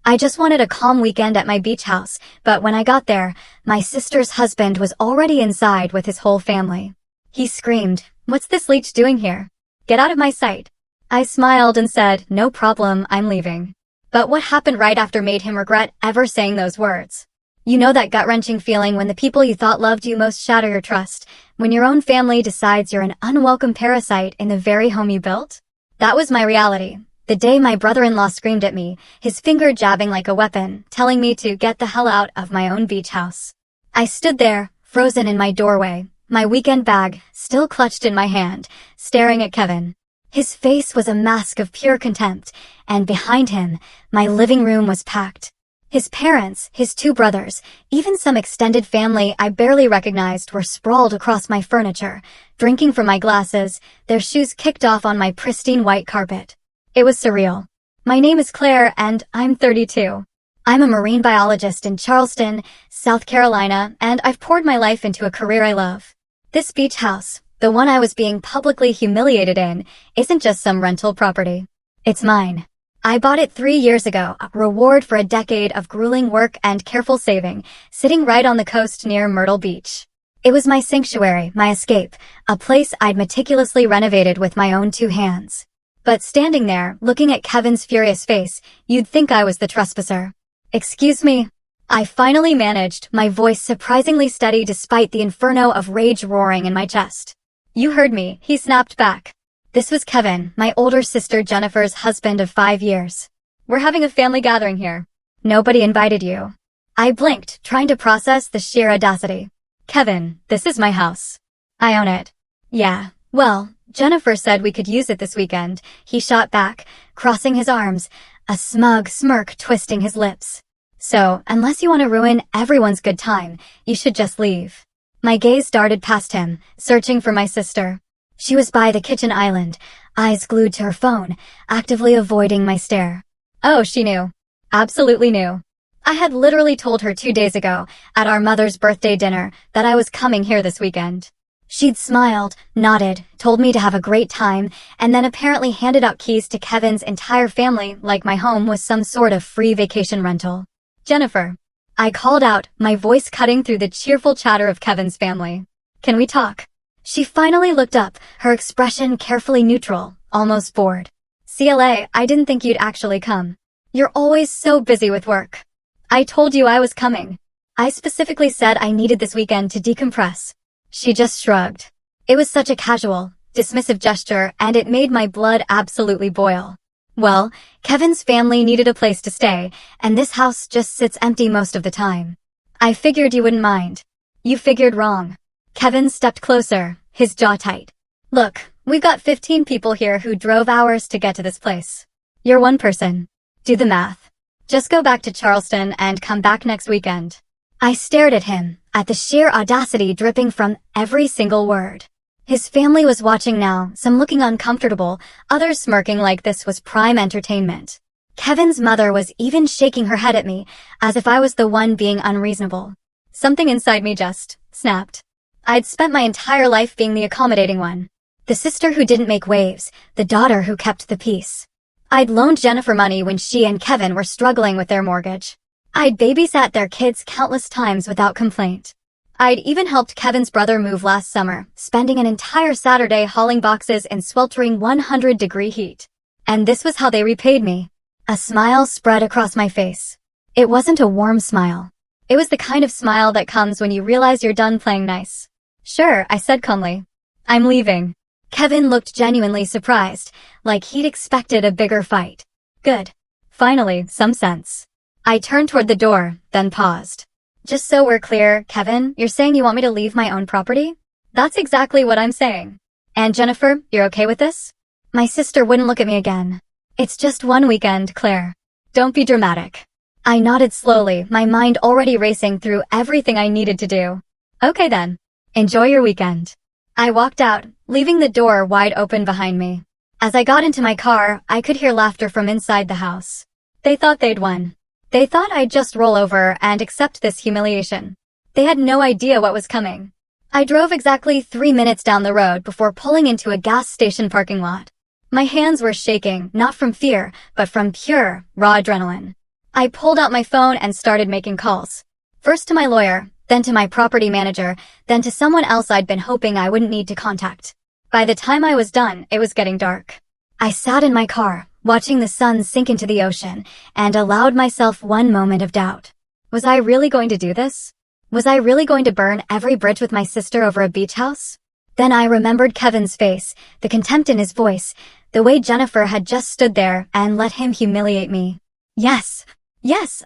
I just wanted a calm weekend at my beach house, but when I got there, my sister's husband was already inside with his whole family. He screamed, "What's this leech doing here? Get out of my sight." I smiled and said, "No problem, I'm leaving." But what happened right after made him regret ever saying those words. You know that gut-wrenching feeling when the people you thought loved you most shatter your trust, when your own family decides you're an unwelcome parasite in the very home you built? That was my reality. The day my brother-in-law screamed at me, his finger jabbing like a weapon, telling me to get the hell out of my own beach house. I stood there, frozen in my doorway, my weekend bag still clutched in my hand, staring at Kevin. His face was a mask of pure contempt, and behind him, my living room was packed. His parents, his two brothers, even some extended family I barely recognized were sprawled across my furniture, drinking from my glasses, their shoes kicked off on my pristine white carpet. It was surreal. My name is Claire and I'm 32. I'm a marine biologist in Charleston, South Carolina, and I've poured my life into a career I love. This beach house, the one I was being publicly humiliated in, isn't just some rental property. It's mine. I bought it 3 years ago, a reward for a decade of grueling work and careful saving, sitting right on the coast near Myrtle Beach. It was my sanctuary, my escape, a place I'd meticulously renovated with my own 2 hands. But standing there, looking at Kevin's furious face, you'd think I was the trespasser. "Excuse me?" I finally managed, my voice surprisingly steady despite the inferno of rage roaring in my chest. "You heard me," he snapped back. This was Kevin, my older sister Jennifer's husband of 5 years. "We're having a family gathering here. Nobody invited you." I blinked, trying to process the sheer audacity. "Kevin, this is my house. I own it." "Yeah, well, Jennifer said we could use it this weekend," he shot back, crossing his arms, a smug smirk twisting his lips. "So, unless you want to ruin everyone's good time, you should just leave." My gaze darted past him, searching for my sister. She was by the kitchen island, eyes glued to her phone, actively avoiding my stare. Oh, she knew. Absolutely knew. I had literally told her 2 days ago, at our mother's birthday dinner, that I was coming here this weekend. She'd smiled, nodded, told me to have a great time, and then apparently handed out keys to Kevin's entire family like my home was some sort of free vacation rental. "Jennifer," I called out, my voice cutting through the cheerful chatter of Kevin's family. "Can we talk?" She finally looked up, her expression carefully neutral, almost bored. "CLA, I didn't think you'd actually come. You're always so busy with work." "I told you I was coming. I specifically said I needed this weekend to decompress." She just shrugged. It was such a casual, dismissive gesture, and it made my blood absolutely boil. Well, Kevin's family needed a place to stay, and this house just sits empty most of the time. "I figured you wouldn't mind." "You figured wrong." Kevin stepped closer, his jaw tight. "Look, we've got 15 people here who drove hours to get to this place. You're one person. Do the math. Just go back to Charleston and come back next weekend." I stared at him, at the sheer audacity dripping from every single word. His family was watching now, some looking uncomfortable, others smirking like this was prime entertainment. Kevin's mother was even shaking her head at me, as if I was the one being unreasonable. Something inside me just snapped. I'd spent my entire life being the accommodating one. The sister who didn't make waves, the daughter who kept the peace. I'd loaned Jennifer money when she and Kevin were struggling with their mortgage. I'd babysat their kids countless times without complaint. I'd even helped Kevin's brother move last summer, spending an entire Saturday hauling boxes in sweltering 100-degree heat. And this was how they repaid me. A smile spread across my face. It wasn't a warm smile. It was the kind of smile that comes when you realize you're done playing nice. "Sure," I said calmly. "I'm leaving." Kevin looked genuinely surprised, like he'd expected a bigger fight. Good. Finally, some sense. I turned toward the door, then paused. "Just so we're clear, Kevin, you're saying you want me to leave my own property?" "That's exactly what I'm saying." "And Jennifer, you're okay with this?" My sister wouldn't look at me again. "It's just one weekend, Claire. Don't be dramatic." I nodded slowly, my mind already racing through everything I needed to do. "Okay then. Enjoy your weekend." I walked out, leaving the door wide open behind me. As I got into my car, I could hear laughter from inside the house. They thought they'd won. They thought I'd just roll over and accept this humiliation. They had no idea what was coming. I drove exactly 3 minutes down the road before pulling into a gas station parking lot. My hands were shaking, not from fear, but from pure, raw adrenaline. I pulled out my phone and started making calls. First to my lawyer, then to my property manager, then to someone else I'd been hoping I wouldn't need to contact. By the time I was done, it was getting dark. I sat in my car, watching the sun sink into the ocean, and allowed myself one moment of doubt. Was I really going to do this? Was I really going to burn every bridge with my sister over a beach house? Then I remembered Kevin's face, the contempt in his voice, the way Jennifer had just stood there and let him humiliate me. Yes,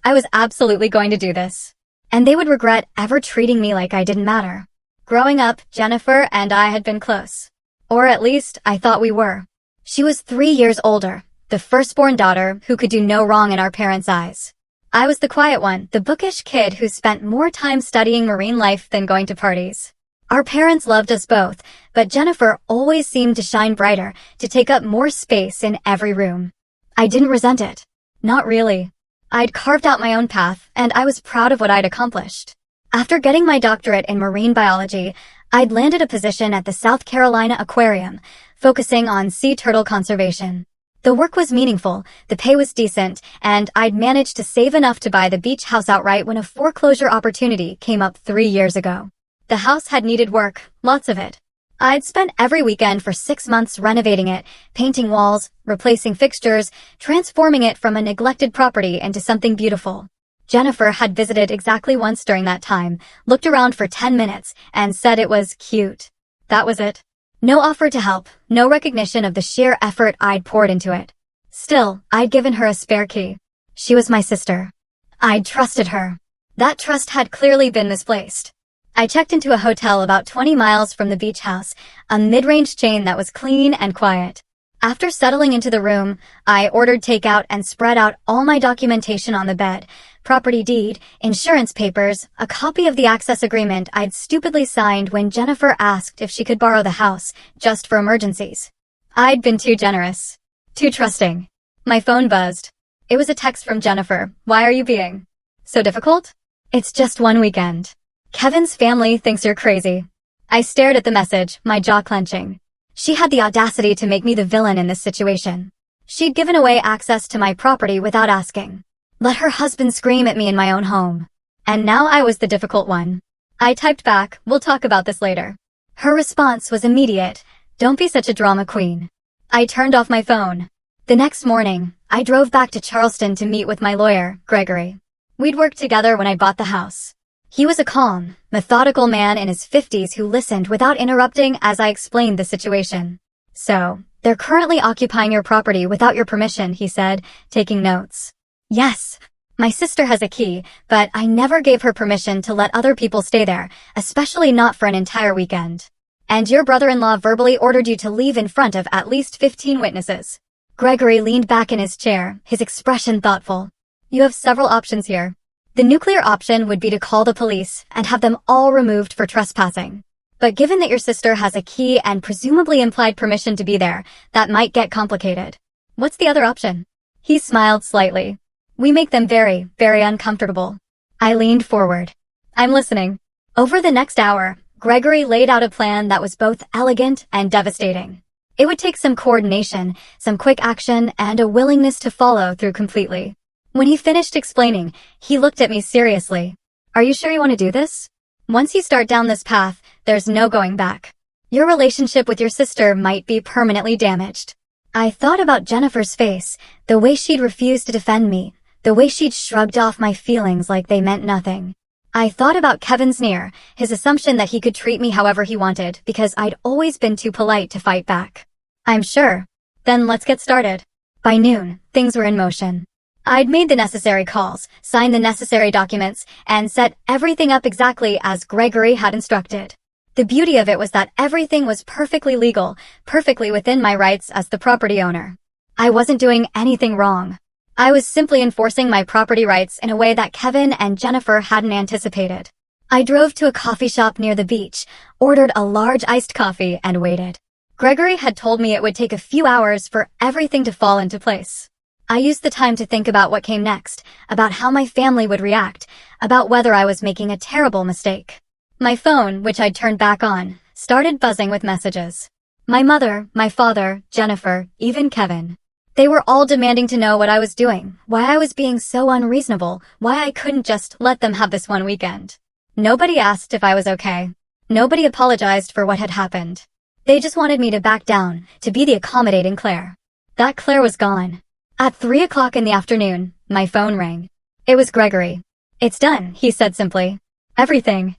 I was absolutely going to do this. And they would regret ever treating me like I didn't matter. Growing up, Jennifer and I had been close. Or at least, I thought we were. She was 3 years older, the firstborn daughter who could do no wrong in our parents' eyes. I was the quiet one, the bookish kid who spent more time studying marine life than going to parties. Our parents loved us both, but Jennifer always seemed to shine brighter, to take up more space in every room. I didn't resent it. Not really. I'd carved out my own path, and I was proud of what I'd accomplished. After getting my doctorate in marine biology, I'd landed a position at the South Carolina Aquarium, focusing on sea turtle conservation. The work was meaningful, the pay was decent, and I'd managed to save enough to buy the beach house outright when a foreclosure opportunity came up 3 years ago. The house had needed work, lots of it. I'd spent every weekend for 6 months renovating it, painting walls, replacing fixtures, transforming it from a neglected property into something beautiful. Jennifer had visited exactly once during that time, looked around for 10 minutes, and said it was cute. That was it. No offer to help, no recognition of the sheer effort I'd poured into it. Still, I'd given her a spare key. She was my sister. I'd trusted her. That trust had clearly been misplaced. I checked into a hotel about 20 miles from the beach house, a mid-range chain that was clean and quiet. After settling into the room, I ordered takeout and spread out all my documentation on the bed, property deed, insurance papers, a copy of the access agreement I'd stupidly signed when Jennifer asked if she could borrow the house, just for emergencies. I'd been too generous. Too trusting. My phone buzzed. It was a text from Jennifer. Why are you being so difficult? It's just one weekend. Kevin's family thinks you're crazy. I stared at the message, my jaw clenching. She had the audacity to make me the villain in this situation. She'd given away access to my property without asking. Let her husband scream at me in my own home. And now I was the difficult one. I typed back, we'll talk about this later. Her response was immediate, don't be such a drama queen. I turned off my phone. The next morning, I drove back to Charleston to meet with my lawyer, Gregory. We'd worked together when I bought the house. He was a calm, methodical man in his 50s who listened without interrupting as I explained the situation. So, they're currently occupying your property without your permission, he said, taking notes. Yes. My sister has a key, but I never gave her permission to let other people stay there, especially not for an entire weekend. And your brother-in-law verbally ordered you to leave in front of at least 15 witnesses. Gregory leaned back in his chair, his expression thoughtful. You have several options here. The nuclear option would be to call the police and have them all removed for trespassing. But given that your sister has a key and presumably implied permission to be there, that might get complicated. What's the other option? He smiled slightly. We make them very, very uncomfortable. I leaned forward. I'm listening. Over the next hour, Gregory laid out a plan that was both elegant and devastating. It would take some coordination, some quick action, and a willingness to follow through completely. When he finished explaining, he looked at me seriously. Are you sure you want to do this? Once you start down this path, there's no going back. Your relationship with your sister might be permanently damaged. I thought about Jennifer's face, the way she'd refused to defend me, the way she'd shrugged off my feelings like they meant nothing. I thought about Kevin's sneer, his assumption that he could treat me however he wanted because I'd always been too polite to fight back. I'm sure. Then let's get started. By noon, things were in motion. I'd made the necessary calls, signed the necessary documents, and set everything up exactly as Gregory had instructed. The beauty of it was that everything was perfectly legal, perfectly within my rights as the property owner. I wasn't doing anything wrong. I was simply enforcing my property rights in a way that Kevin and Jennifer hadn't anticipated. I drove to a coffee shop near the beach, ordered a large iced coffee, and waited. Gregory had told me it would take a few hours for everything to fall into place. I used the time to think about what came next, about how my family would react, about whether I was making a terrible mistake. My phone, which I'd turned back on, started buzzing with messages. My mother, my father, Jennifer, even Kevin. They were all demanding to know what I was doing, why I was being so unreasonable, why I couldn't just let them have this one weekend. Nobody asked if I was okay. Nobody apologized for what had happened. They just wanted me to back down, to be the accommodating Claire. That Claire was gone. At 3 o'clock in the afternoon, my phone rang. It was Gregory. "It's done," he said simply. Everything.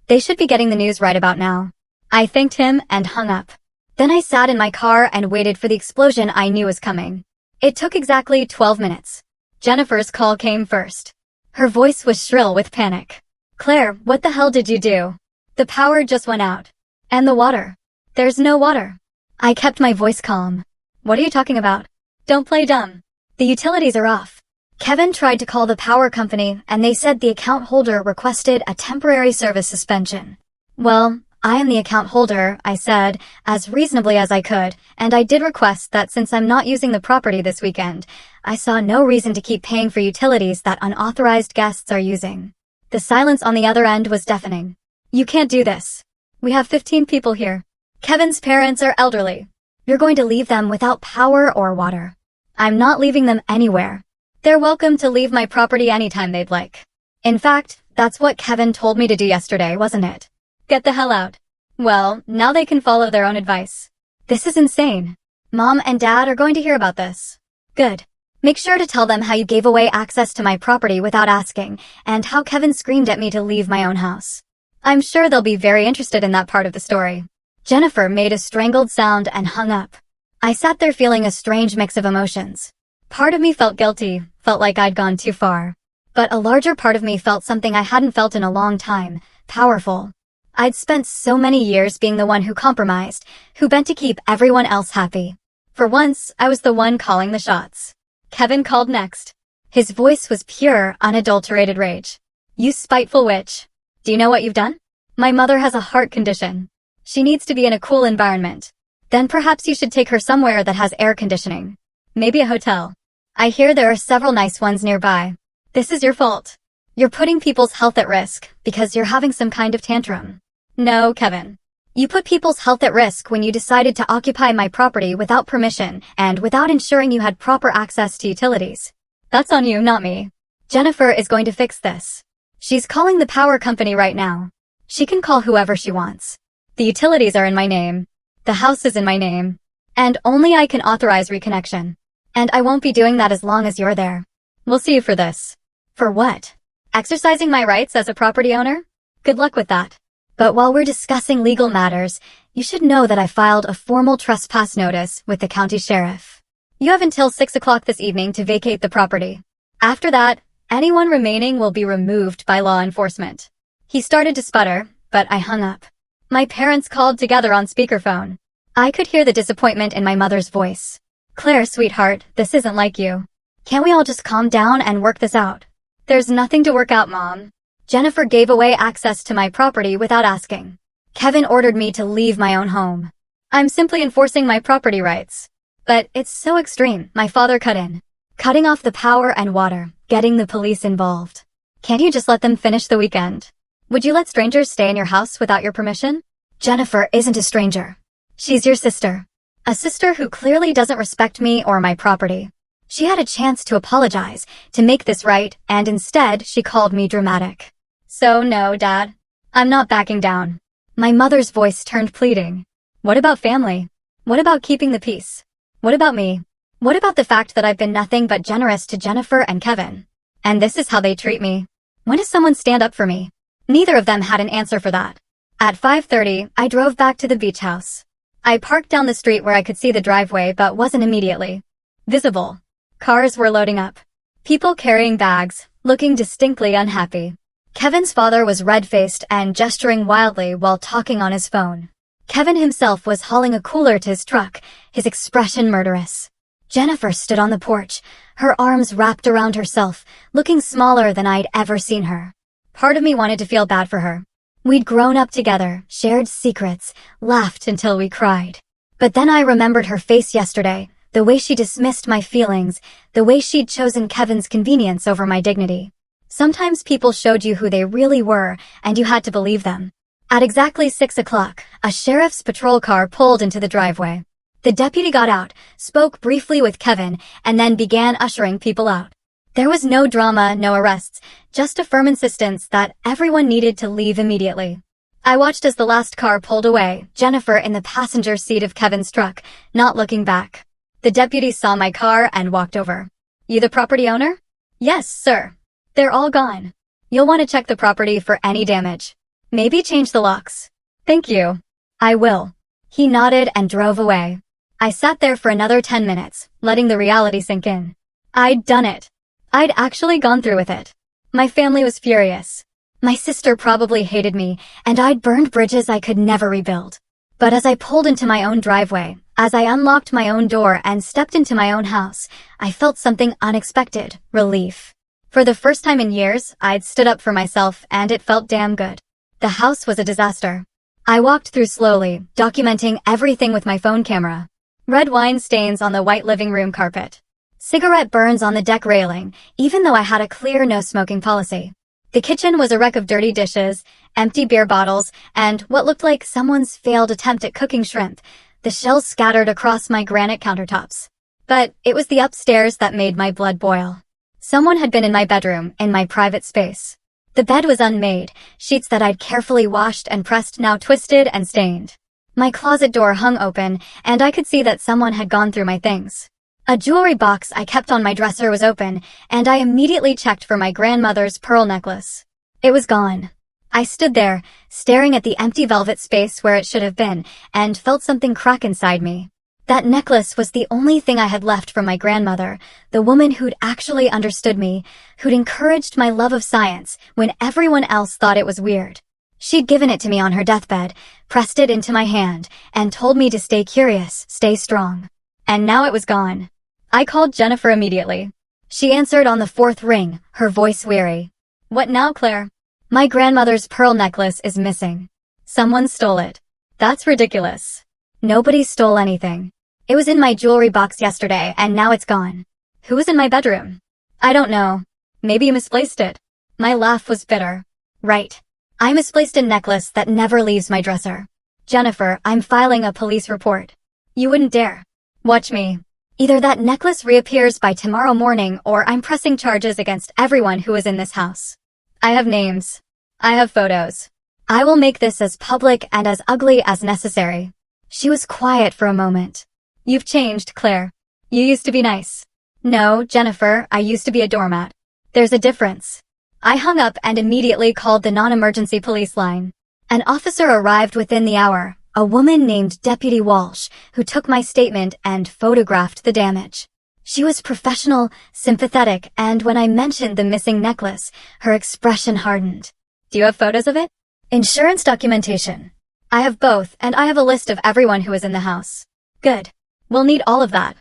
They should be getting the news right about now." I thanked him and hung up. Then I sat in my car and waited for the explosion I knew was coming. It took exactly 12 minutes. Jennifer's call came first. Her voice was shrill with panic. "Claire, what the hell did you do? The power just went out. And the water. There's no water." I kept my voice calm. "What are you talking about? Don't play dumb. The utilities are off. Kevin tried to call the power company and they said the account holder requested a temporary service suspension." "Well, I am the account holder," I said, as reasonably as I could, and I did request that since I'm not using the property this weekend, I saw no reason to keep paying for utilities that unauthorized guests are using. The silence on the other end was deafening. "You can't do this. We have 15 people here. Kevin's parents are elderly. You're going to leave them without power or water." "I'm not leaving them anywhere. They're welcome to leave my property anytime they'd like. In fact, that's what Kevin told me to do yesterday, wasn't it? Get the hell out." Well, now they can follow their own advice. This is insane. Mom and Dad are going to hear about this. Good. Make sure to tell them how you gave away access to my property without asking, and how Kevin screamed at me to leave my own house. I'm sure they'll be very interested in that part of the story. Jennifer made a strangled sound and hung up. I sat there feeling a strange mix of emotions. Part of me felt guilty, felt like I'd gone too far. But a larger part of me felt something I hadn't felt in a long time, powerful. I'd spent so many years being the one who compromised, who bent to keep everyone else happy. For once, I was the one calling the shots. Kevin called next. His voice was pure, unadulterated rage. "You spiteful witch. Do you know what you've done? My mother has a heart condition. She needs to be in a cool environment. Then perhaps you should take her somewhere that has air conditioning. Maybe a hotel. I hear there are several nice ones nearby. This is your fault. You're putting people's health at risk because you're having some kind of tantrum." "No, Kevin. You put people's health at risk when you decided to occupy my property without permission and without ensuring you had proper access to utilities. That's on you, not me. Jennifer is going to fix this. She's calling the power company right now. She can call whoever she wants. The utilities are in my name. The house is in my name. And only I can authorize reconnection. And I won't be doing that as long as you're there. We'll see you for this." "For what? Exercising my rights as a property owner? Good luck with that. But while we're discussing legal matters, you should know that I filed a formal trespass notice with the county sheriff. You have until 6 o'clock this evening to vacate the property. After that, anyone remaining will be removed by law enforcement." He started to sputter, but I hung up. My parents called together on speakerphone. I could hear the disappointment in my mother's voice. "Claire, sweetheart, this isn't like you. Can't we all just calm down and work this out?" "There's nothing to work out, Mom. Jennifer gave away access to my property without asking. Kevin ordered me to leave my own home. I'm simply enforcing my property rights. But it's so extreme," my father cut in. "Cutting off the power and water, getting the police involved. Can't you just let them finish the weekend? Would you let strangers stay in your house without your permission?" "Jennifer isn't a stranger. She's your sister. A sister who clearly doesn't respect me or my property. She had a chance to apologize, to make this right, and instead she called me dramatic. So no, Dad. I'm not backing down." My mother's voice turned pleading. "What about family? What about keeping the peace? What about me? What about the fact that I've been nothing but generous to Jennifer and Kevin? And this is how they treat me? When does someone stand up for me?" Neither of them had an answer for that. At 5:30, I drove back to the beach house. I parked down the street where I could see the driveway but wasn't immediately visible. Cars were loading up. People carrying bags, looking distinctly unhappy. Kevin's father was red-faced and gesturing wildly while talking on his phone. Kevin himself was hauling a cooler to his truck, his expression murderous. Jennifer stood on the porch, her arms wrapped around herself, looking smaller than I'd ever seen her. Part of me wanted to feel bad for her. We'd grown up together, shared secrets, laughed until we cried. But then I remembered her face yesterday, the way she dismissed my feelings, the way she'd chosen Kevin's convenience over my dignity. Sometimes people showed you who they really were, and you had to believe them. At exactly 6 o'clock, a sheriff's patrol car pulled into the driveway. The deputy got out, spoke briefly with Kevin, and then began ushering people out. There was no drama, no arrests, just a firm insistence that everyone needed to leave immediately. I watched as the last car pulled away, Jennifer in the passenger seat of Kevin's truck, not looking back. The deputy saw my car and walked over. You the property owner? Yes, sir. They're all gone. You'll want to check the property for any damage. Maybe change the locks. Thank you. I will. He nodded and drove away. I sat there for another 10 minutes, letting the reality sink in. I'd done it. I'd actually gone through with it. My family was furious. My sister probably hated me, and I'd burned bridges I could never rebuild. But as I pulled into my own driveway, as I unlocked my own door and stepped into my own house, I felt something unexpected, relief. For the first time in years, I'd stood up for myself, and it felt damn good. The house was a disaster. I walked through slowly, documenting everything with my phone camera. Red wine stains on the white living room carpet. Cigarette burns on the deck railing, even though I had a clear no-smoking policy. The kitchen was a wreck of dirty dishes, empty beer bottles, and what looked like someone's failed attempt at cooking shrimp, the shells scattered across my granite countertops. But it was the upstairs that made my blood boil. Someone had been in my bedroom, in my private space. The bed was unmade, sheets that I'd carefully washed and pressed now twisted and stained. My closet door hung open, and I could see that someone had gone through my things. A jewelry box I kept on my dresser was open, and I immediately checked for my grandmother's pearl necklace. It was gone. I stood there, staring at the empty velvet space where it should have been, and felt something crack inside me. That necklace was the only thing I had left from my grandmother, the woman who'd actually understood me, who'd encouraged my love of science when everyone else thought it was weird. She'd given it to me on her deathbed, pressed it into my hand, and told me to stay curious, stay strong. And now it was gone. I called Jennifer immediately. She answered on the fourth ring, her voice weary. What now, Claire? My grandmother's pearl necklace is missing. Someone stole it. That's ridiculous. Nobody stole anything. It was in my jewelry box yesterday, and now it's gone. Who was in my bedroom? I don't know. Maybe you misplaced it. My laugh was bitter. Right. I misplaced a necklace that never leaves my dresser. Jennifer, I'm filing a police report. You wouldn't dare. Watch me. Either that necklace reappears by tomorrow morning, or I'm pressing charges against everyone who is in this house. I have names. I have photos. I will make this as public and as ugly as necessary. She was quiet for a moment. You've changed, Claire. You used to be nice. No, Jennifer, I used to be a doormat. There's a difference. I hung up and immediately called the non-emergency police line. An officer arrived within the hour, a woman named Deputy Walsh, who took my statement and photographed the damage. She was professional, sympathetic, and when I mentioned the missing necklace, her expression hardened. Do you have photos of it? Insurance documentation. I have both, and I have a list of everyone who was in the house. Good. We'll need all of that.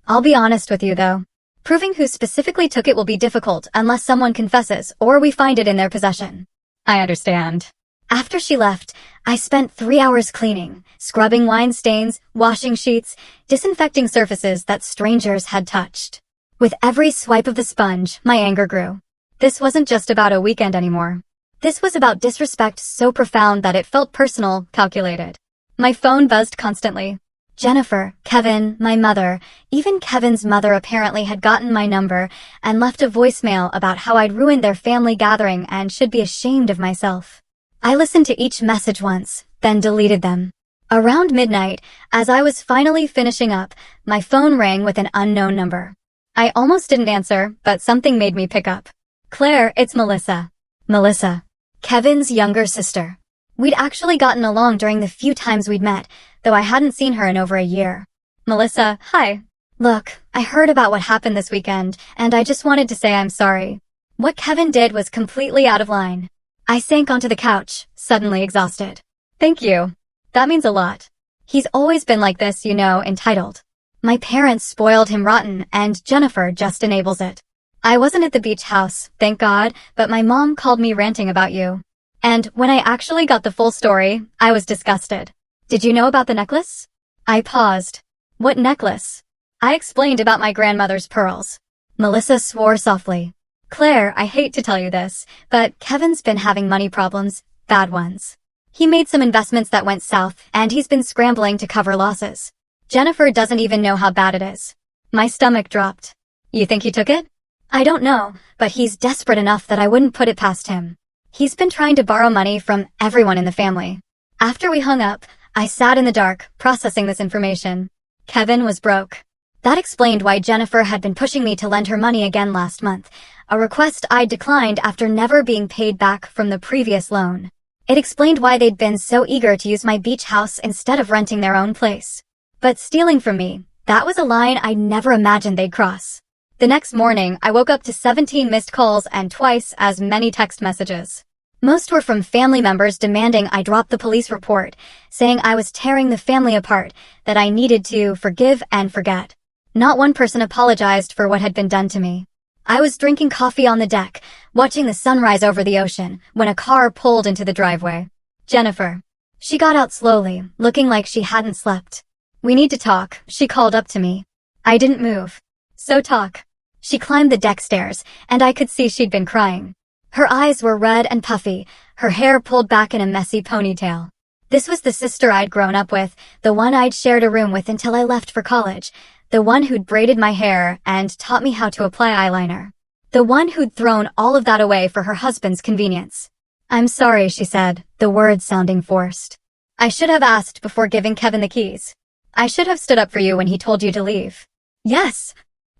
I'll be honest with you, though. Proving who specifically took it will be difficult unless someone confesses or we find it in their possession. I understand. After she left, I spent 3 hours cleaning, scrubbing wine stains, washing sheets, disinfecting surfaces that strangers had touched. With every swipe of the sponge, my anger grew. This wasn't just about a weekend anymore. This was about disrespect so profound that it felt personal, calculated. My phone buzzed constantly. Jennifer, Kevin, my mother, even Kevin's mother apparently had gotten my number and left a voicemail about how I'd ruined their family gathering and should be ashamed of myself. I listened to each message once, then deleted them. Around midnight, as I was finally finishing up, my phone rang with an unknown number. I almost didn't answer, but something made me pick up. Claire, it's Melissa. Melissa. Kevin's younger sister. We'd actually gotten along during the few times we'd met, though I hadn't seen her in over a year. Melissa, hi. Look, I heard about what happened this weekend, and I just wanted to say I'm sorry. What Kevin did was completely out of line. I sank onto the couch, suddenly exhausted. Thank you. That means a lot. He's always been like this, you know, entitled. My parents spoiled him rotten, and Jennifer just enables it. I wasn't at the beach house, thank God, but my mom called me ranting about you. And when I actually got the full story, I was disgusted. Did you know about the necklace? I paused. What necklace? I explained about my grandmother's pearls. Melissa swore softly. Claire, I hate to tell you this, but Kevin's been having money problems, bad ones. He made some investments that went south, and he's been scrambling to cover losses. Jennifer doesn't even know how bad it is. My stomach dropped. You think he took it? I don't know, but he's desperate enough that I wouldn't put it past him. He's been trying to borrow money from everyone in the family. After we hung up, I sat in the dark, processing this information. Kevin was broke. That explained why Jennifer had been pushing me to lend her money again last month, a request I declined after never being paid back from the previous loan. It explained why they'd been so eager to use my beach house instead of renting their own place. But stealing from me, that was a line I never imagined they'd cross. The next morning, I woke up to 17 missed calls and twice as many text messages. Most were from family members demanding I drop the police report, saying I was tearing the family apart, that I needed to forgive and forget. Not one person apologized for what had been done to me. I was drinking coffee on the deck, watching the sunrise over the ocean, when a car pulled into the driveway. Jennifer. She got out slowly, looking like she hadn't slept. We need to talk, she called up to me. I didn't move. So talk. She climbed the deck stairs, and I could see she'd been crying. Her eyes were red and puffy, her hair pulled back in a messy ponytail. This was the sister I'd grown up with, the one I'd shared a room with until I left for college, the one who'd braided my hair and taught me how to apply eyeliner. The one who'd thrown all of that away for her husband's convenience. I'm sorry, she said, the words sounding forced. I should have asked before giving Kevin the keys. I should have stood up for you when he told you to leave. Yes.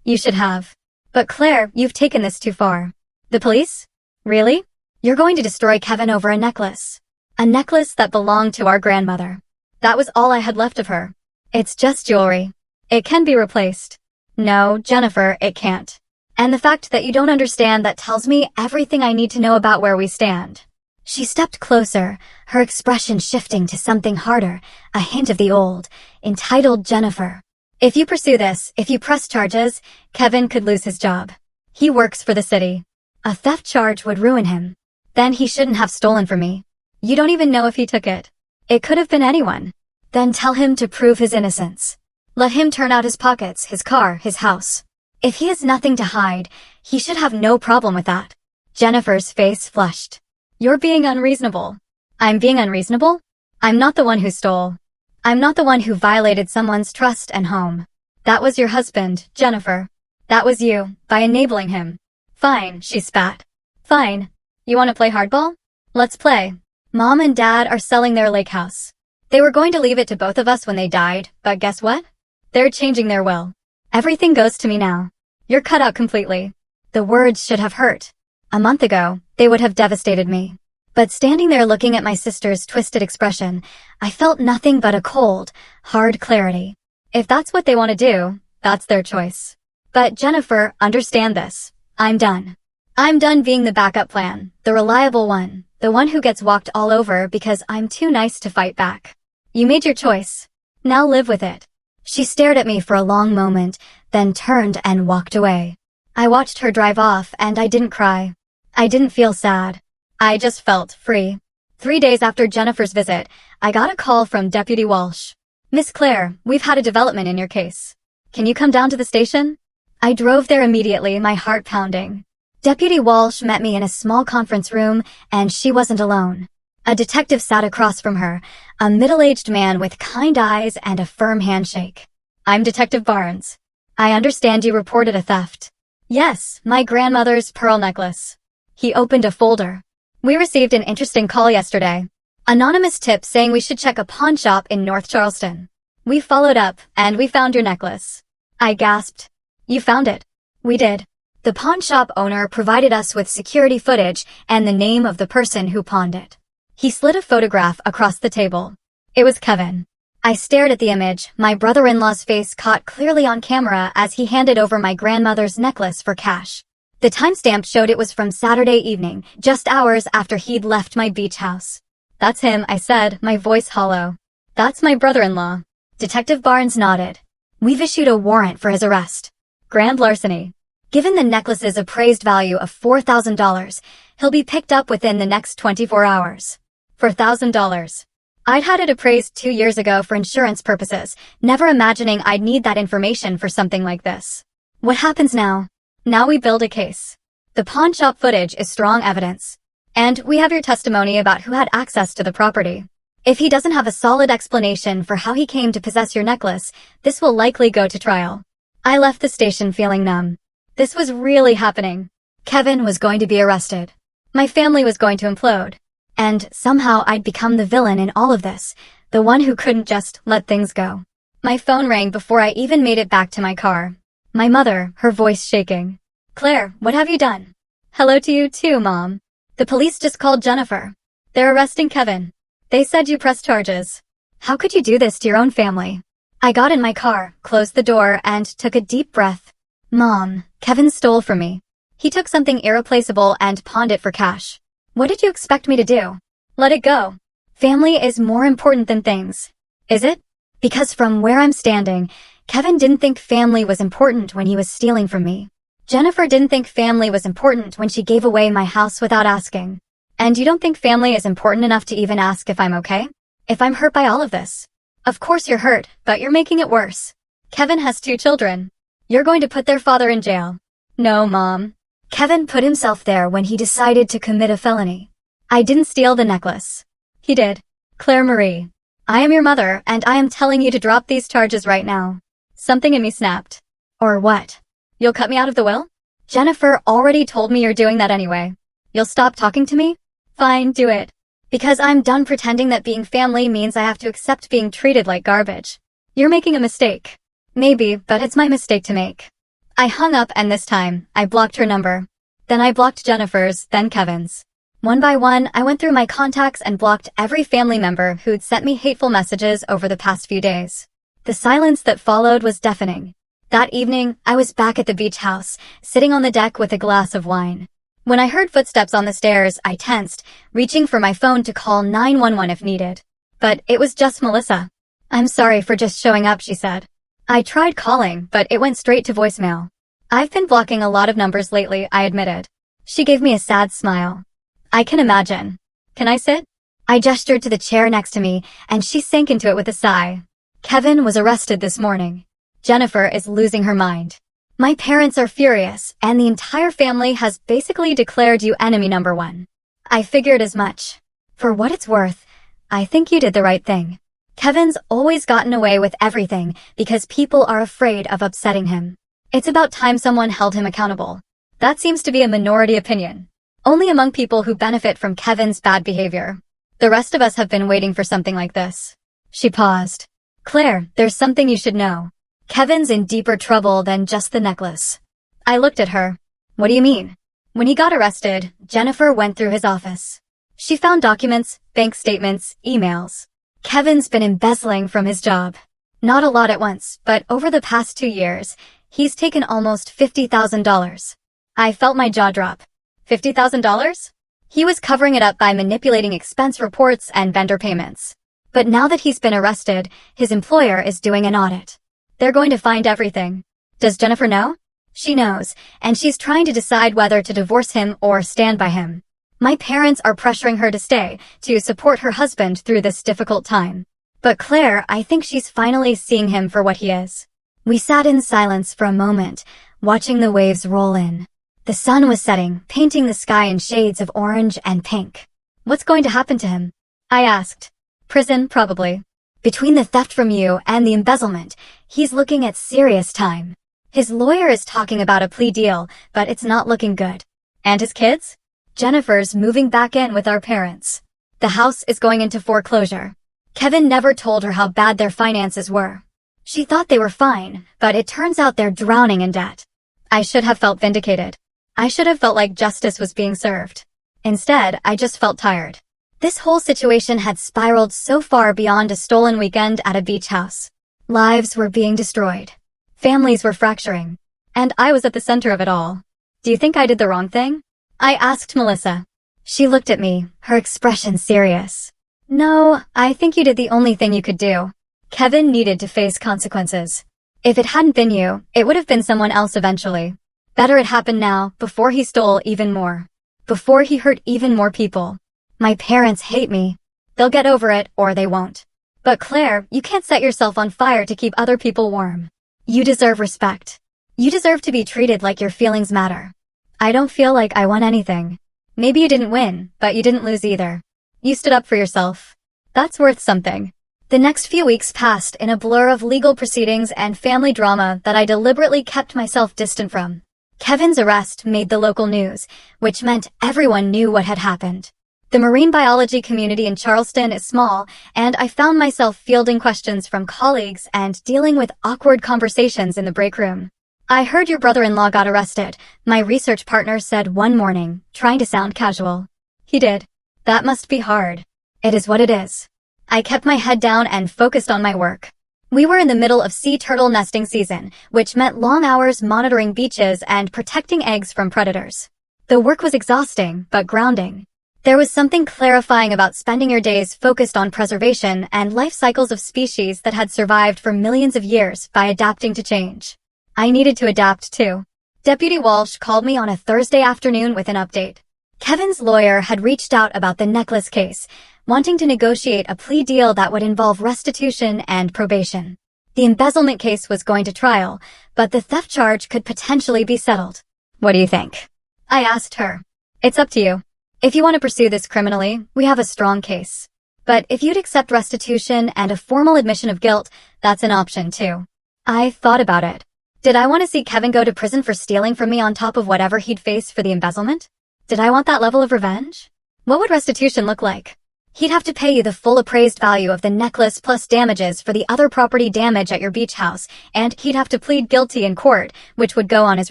You should have. But Claire, you've taken this too far. The police? Really? You're going to destroy Kevin over a necklace. A necklace that belonged to our grandmother. That was all I had left of her. It's just jewelry. It can be replaced. No, Jennifer, it can't. And the fact that you don't understand that tells me everything I need to know about where we stand. She stepped closer, her expression shifting to something harder, a hint of the old, entitled Jennifer. If you pursue this, if you press charges, Kevin could lose his job. He works for the city. A theft charge would ruin him. Then he shouldn't have stolen from me. You don't even know if he took it. It could have been anyone. Then tell him to prove his innocence. Let him turn out his pockets, his car, his house. If he has nothing to hide, he should have no problem with that. Jennifer's face flushed. You're being unreasonable. I'm being unreasonable? I'm not the one who stole. I'm not the one who violated someone's trust and home. That was your husband, Jennifer. That was you, by enabling him. Fine, she spat. Fine. You want to play hardball? Let's play. Mom and Dad are selling their lake house. They were going to leave it to both of us when they died, but guess what? They're changing their will. Everything goes to me now. You're cut out completely. The words should have hurt. A month ago, they would have devastated me. But standing there looking at my sister's twisted expression, I felt nothing but a cold, hard clarity. If that's what they want to do, that's their choice. But Jennifer, understand this. I'm done. I'm done being the backup plan, the reliable one, the one who gets walked all over because I'm too nice to fight back. You made your choice. Now live with it. She stared at me for a long moment, then turned and walked away. I watched her drive off and I didn't cry. I didn't feel sad. I just felt free. 3 days after Jennifer's visit, I got a call from Deputy Walsh. Miss Claire, we've had a development in your case. Can you come down to the station? I drove there immediately, my heart pounding. Deputy Walsh met me in a small conference room, and she wasn't alone. A detective sat across from her, a middle-aged man with kind eyes and a firm handshake. I'm Detective Barnes. I understand you reported a theft. Yes, my grandmother's pearl necklace. He opened a folder. We received an interesting call yesterday. Anonymous tip saying we should check a pawn shop in North Charleston. We followed up, and we found your necklace. I gasped. You found it? We did. The pawn shop owner provided us with security footage and the name of the person who pawned it. He slid a photograph across the table. It was Kevin. I stared at the image, my brother-in-law's face caught clearly on camera as he handed over my grandmother's necklace for cash. The timestamp showed it was from Saturday evening, just hours after he'd left my beach house. That's him, I said, my voice hollow. That's my brother-in-law. Detective Barnes nodded. We've issued a warrant for his arrest. Grand larceny. Given the necklace's appraised value of $4,000, he'll be picked up within the next 24 hours. For $1,000. I'd had it appraised 2 years ago for insurance purposes, never imagining I'd need that information for something like this. What happens now? Now we build a case. The pawn shop footage is strong evidence. And we have your testimony about who had access to the property. If he doesn't have a solid explanation for how he came to possess your necklace, this will likely go to trial. I left the station feeling numb. This was really happening. Kevin was going to be arrested. My family was going to implode. And somehow I'd become the villain in all of this, the one who couldn't just let things go. My phone rang before I even made it back to my car. My mother, her voice shaking. "Claire, what have you done?" "Hello to you too, Mom. The police just called Jennifer. They're arresting Kevin. They said you pressed charges." "How could you do this to your own family?" I got in my car, closed the door, and took a deep breath. "Mom, Kevin stole from me. He took something irreplaceable and pawned it for cash. What did you expect me to do? Let it go. Family is more important than things." "Is it?" "Because from where I'm standing, Kevin didn't think family was important when he was stealing from me. Jennifer didn't think family was important when she gave away my house without asking. And you don't think family is important enough to even ask if I'm okay? If I'm hurt by all of this?" "Of course you're hurt, but you're making it worse. Kevin has 2 children. You're going to put their father in jail." "No, Mom. Kevin put himself there when he decided to commit a felony. I didn't steal the necklace. He did. Claire Marie. I am your mother, and I am telling you to drop these charges right now." Something in me snapped. "Or what? You'll cut me out of the will?" "Jennifer already told me you're doing that anyway. You'll stop talking to me?" "Fine, do it. Because I'm done pretending that being family means I have to accept being treated like garbage. You're making a mistake." "Maybe, but it's my mistake to make." I hung up, and this time, I blocked her number. Then I blocked Jennifer's, then Kevin's. One by one, I went through my contacts and blocked every family member who'd sent me hateful messages over the past few days. The silence that followed was deafening. That evening, I was back at the beach house, sitting on the deck with a glass of wine. When I heard footsteps on the stairs, I tensed, reaching for my phone to call 911 if needed. But it was just Melissa. "I'm sorry for just showing up," she said. I tried calling, but it went straight to voicemail. "I've been blocking a lot of numbers lately," I admitted. She gave me a sad smile. "I can imagine. Can I sit?" I gestured to the chair next to me, and she sank into it with a sigh. "Kevin was arrested this morning. Jennifer is losing her mind. My parents are furious, and the entire family has basically declared you enemy number 1. I figured as much. For what it's worth, I think you did the right thing. Kevin's always gotten away with everything because people are afraid of upsetting him. It's about time someone held him accountable. That seems to be a minority opinion. Only among people who benefit from Kevin's bad behavior. The rest of us have been waiting for something like this." She paused. "Claire, there's something you should know. Kevin's in deeper trouble than just the necklace." I looked at her. "What do you mean?" "When he got arrested, Jennifer went through his office. She found documents, bank statements, emails. Kevin's been embezzling from his job. Not a lot at once, but over the past 2 years, he's taken almost $50,000. I felt my jaw drop. $50,000? He was covering it up by manipulating expense reports and vendor payments. But now that he's been arrested, his employer is doing an audit. They're going to find everything. Does Jennifer know? She knows, and she's trying to decide whether to divorce him or stand by him. My parents are pressuring her to stay, to support her husband through this difficult time. But Claire, I think she's finally seeing him for what he is." We sat in silence for a moment, watching the waves roll in. The sun was setting, painting the sky in shades of orange and pink. "What's going to happen to him?" I asked. "Prison, probably. Between the theft from you and the embezzlement, he's looking at serious time. His lawyer is talking about a plea deal, but it's not looking good." "And his kids?" "Jennifer's moving back in with our parents. The house is going into foreclosure. Kevin never told her how bad their finances were. She thought they were fine, but it turns out they're drowning in debt." I should have felt vindicated. I should have felt like justice was being served. Instead, I just felt tired. This whole situation had spiraled so far beyond a stolen weekend at a beach house. Lives were being destroyed. Families were fracturing. And I was at the center of it all. "Do you think I did the wrong thing?" I asked Melissa. She looked at me, her expression serious. "No, I think you did the only thing you could do. Kevin needed to face consequences. If it hadn't been you, it would have been someone else eventually. Better it happened now, before he stole even more. Before he hurt even more people. My parents hate me. They'll get over it, or they won't. But Claire, you can't set yourself on fire to keep other people warm. You deserve respect. You deserve to be treated like your feelings matter. I don't feel like I won anything. Maybe you didn't win, but you didn't lose either. You stood up for yourself. That's worth something. The next few weeks passed in a blur of legal proceedings and family drama that I deliberately kept myself distant from. Kevin's arrest made the local news, which meant everyone knew what had happened. The marine biology community in Charleston is small, and I found myself fielding questions from colleagues and dealing with awkward conversations in the break room. "I heard your brother-in-law got arrested," my research partner said one morning, trying to sound casual. "He did. That must be hard." "It is what it is." I kept my head down and focused on my work. We were in the middle of sea turtle nesting season, which meant long hours monitoring beaches and protecting eggs from predators. The work was exhausting, but grounding. There was something clarifying about spending your days focused on preservation and life cycles of species that had survived for millions of years by adapting to change. I needed to adapt too. Deputy Walsh called me on a Thursday afternoon with an update. Kevin's lawyer had reached out about the necklace case, wanting to negotiate a plea deal that would involve restitution and probation. The embezzlement case was going to trial, but the theft charge could potentially be settled. "What do you think?" I asked her. "It's up to you. If you want to pursue this criminally, we have a strong case. But if you'd accept restitution and a formal admission of guilt, that's an option too." I thought about it. Did I want to see Kevin go to prison for stealing from me on top of whatever he'd face for the embezzlement? Did I want that level of revenge? What would restitution look like? He'd have to pay you the full appraised value of the necklace plus damages for the other property damage at your beach house, and he'd have to plead guilty in court, which would go on his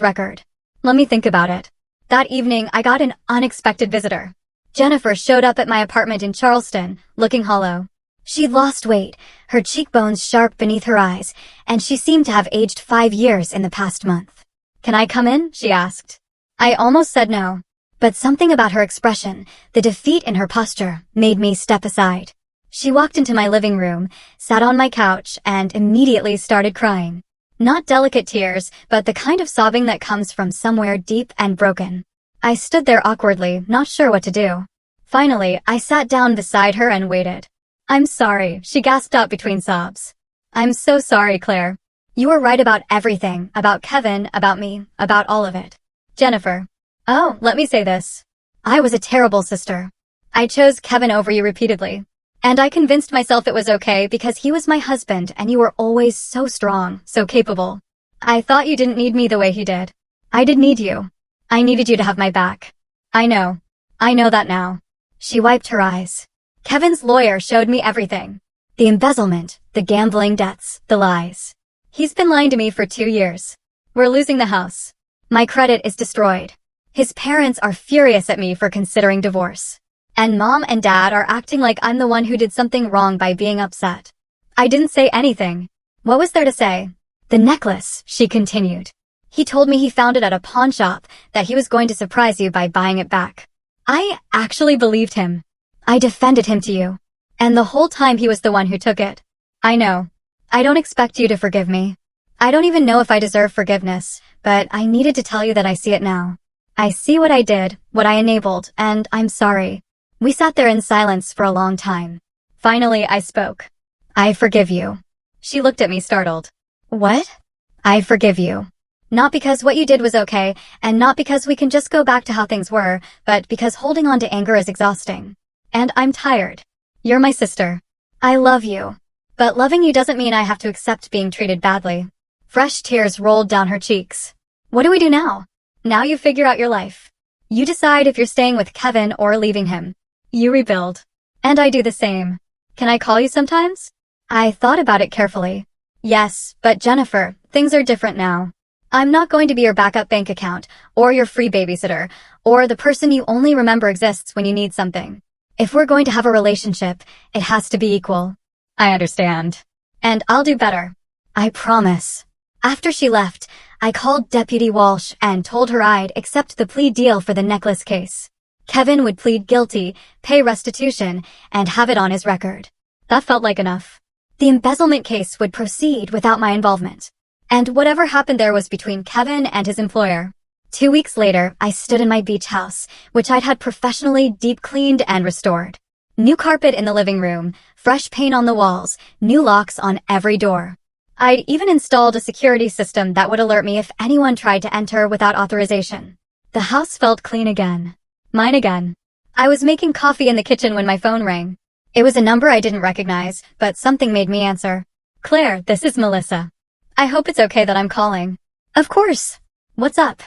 record. Let me think about it. That evening, I got an unexpected visitor. Jennifer showed up at my apartment in Charleston, looking hollow. She'd lost weight, her cheekbones sharp beneath her eyes, and she seemed to have aged 5 years in the past month. "Can I come in?" she asked. I almost said no, but something about her expression, the defeat in her posture, made me step aside. She walked into my living room, sat on my couch, and immediately started crying. Not delicate tears, but the kind of sobbing that comes from somewhere deep and broken. I stood there awkwardly, not sure what to do. Finally, I sat down beside her and waited. "I'm sorry," she gasped out between sobs. "I'm so sorry, Claire. You were right about everything, about Kevin, about me, about all of it." Jennifer. "Oh, let me say this. I was a terrible sister. I chose Kevin over you repeatedly. And I convinced myself it was okay because he was my husband and you were always so strong, so capable. I thought you didn't need me the way he did. I did need you. I needed you to have my back. I know that now." She wiped her eyes. "Kevin's lawyer showed me everything. The embezzlement, the gambling debts, the lies. He's been lying to me for 2 years. We're losing the house. My credit is destroyed. His parents are furious at me for considering divorce. And Mom and Dad are acting like I'm the one who did something wrong by being upset. I didn't say anything. What was there to say? The necklace," she continued. "He told me he found it at a pawn shop, that he was going to surprise you by buying it back. I actually believed him. I defended him to you. And the whole time he was the one who took it. I know. I don't expect you to forgive me. I don't even know if I deserve forgiveness, but I needed to tell you that I see it now. I see what I did, what I enabled, and I'm sorry." We sat there in silence for a long time. Finally, I spoke. "I forgive you." She looked at me startled. "What?" "I forgive you. Not because what you did was okay, and not because we can just go back to how things were, but because holding on to anger is exhausting. And I'm tired. You're my sister. I love you. But loving you doesn't mean I have to accept being treated badly." Fresh tears rolled down her cheeks. "What do we do now? Now you figure out your life. You decide if you're staying with Kevin or leaving him. You rebuild. And I do the same. Can I call you sometimes?" I thought about it carefully. "Yes, but Jennifer, things are different now. I'm not going to be your backup bank account, or your free babysitter, or the person you only remember exists when you need something. If we're going to have a relationship, it has to be equal." "I understand. And I'll do better. I promise." After she left, I called Deputy Walsh and told her I'd accept the plea deal for the necklace case. Kevin would plead guilty, pay restitution, and have it on his record. That felt like enough. The embezzlement case would proceed without my involvement. And whatever happened there was between Kevin and his employer. 2 weeks later, I stood in my beach house, which I'd had professionally deep cleaned and restored. New carpet in the living room, fresh paint on the walls, new locks on every door. I'd even installed a security system that would alert me if anyone tried to enter without authorization. The house felt clean again. Mine again. I was making coffee in the kitchen when my phone rang. It was a number I didn't recognize, but something made me answer. Claire, this is Melissa. I hope it's okay that I'm calling. Of course. What's up?